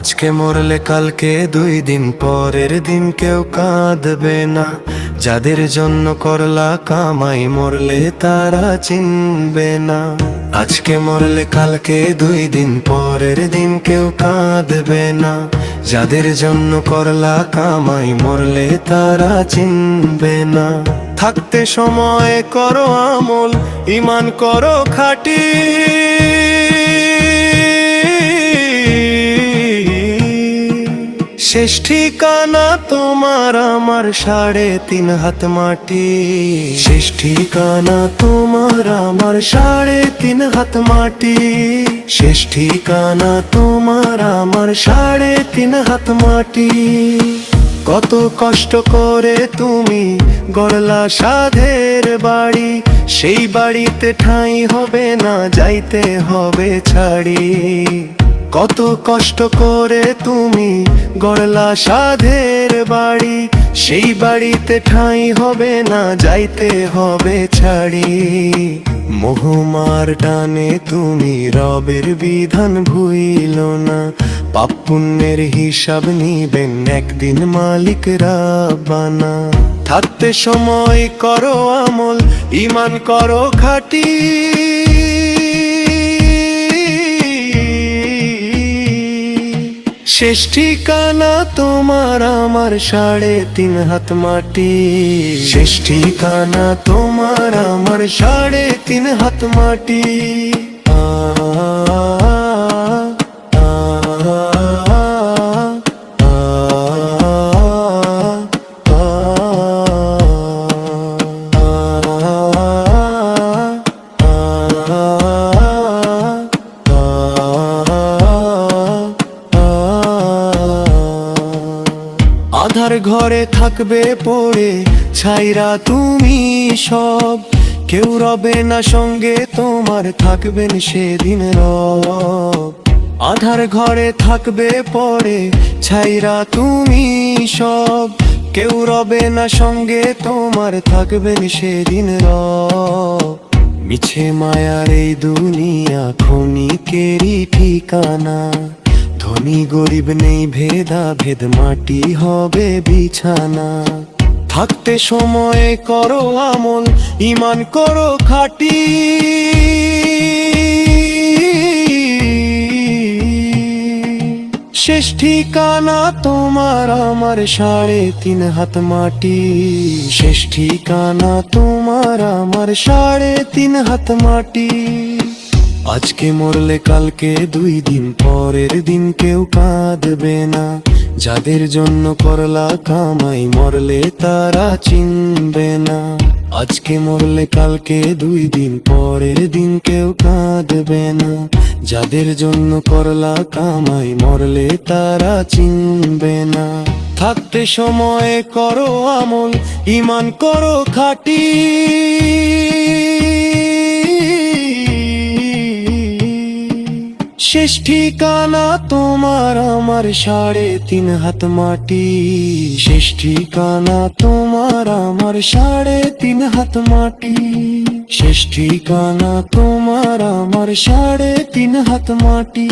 আজকে মরলে কালকে 2 দিন পরের দিন কেউ কাঁদবে না। যাদের জন্য করলা কামাই মরলে তারা চিনবে না। আজকে মরলে কালকে 2 দিন পরের দিন কেউ কাঁদবে না। যাদের জন্য করলা কামাই মরলে তারা চিনবে না। থাকতে সময় করো আমল, ঈমান করো খাঁটি। শেষ ঠিকানা তোমার আমার 3.5 হাত মাটি। শেষ ঠিকানা তোমার আমার 3.5 হাত মাটি। শেষ ঠিকানা তোমার আমার 3.5 হাত মাটি। কত কষ্ট করে তুমি গড়লা সাধের বাড়ি, সেই বাড়িতে ঠাঁই হবে না, যাইতে হবে ছাড়ি। কত কষ্ট করে তুমি গড়লা সাধের বাড়ি, সেই বাড়িতে ঠাঁই হবে না, যাইতে হবে ছাড়ি। মোহমার টানে তুমি রবের বিধান ভুইল না। পাপ পুণ্যের হিসাব নিবেন একদিন মালিক রাব্বানা। থাকতে সময় করো আমল, ঈমান করো খাঁটি। শেষ ঠিকানা তোমার আমার 3.5 হাত মাটি। শেষ ঠিকানা তোমার আমার 3.5 হাত মাটি। আধার ঘরে থাকবে পড়ে ছাইরা তুমি সব, কেউ রবে না সঙ্গে তোমার, থাকবেন সেদিন রব। আধার ঘরে থাকবে পড়ে ছাইরা তুমি সব, কেউ রবে না সঙ্গে তোমার, থাকবেন সেদিন রব। মিছে মায়ার এই দুনিয়া ক্ষণিকেরই ঠিকানা। ধনী গরিব নেই ভেদা ভেদ, মাটি হবে বিছানা। থাকতে সময় করো আমল, ঈমান করো খাঁটি। শেষ ঠিকানা তোমার আমার 3.5 হাত মাটি। শেষ ঠিকানা তোমার আমার 3.5 হাত মাটি। আজকে মরলে কালকে 2 দিন পরের দিন কেউ কাঁদবে না। যাদের জন্য করলা কামাই মরলে তারা চিনবে না। আজকে মরলে কালকে 2 দিন পরের দিন কেউ কাঁদবে না। যাদের জন্য করলা কামাই মরলে তারা চিনবে না। থাকতে সময় করো আমল, ঈমান করো খাঁটি। শেষ ঠিকানা তোমার আমার 3.5 হাত মাটি। শেষ ঠিকানা তোমার আমার 3.5 হাত মাটি। শেষ ঠিকানা তোমার আমার 3.5 হাত মাটি।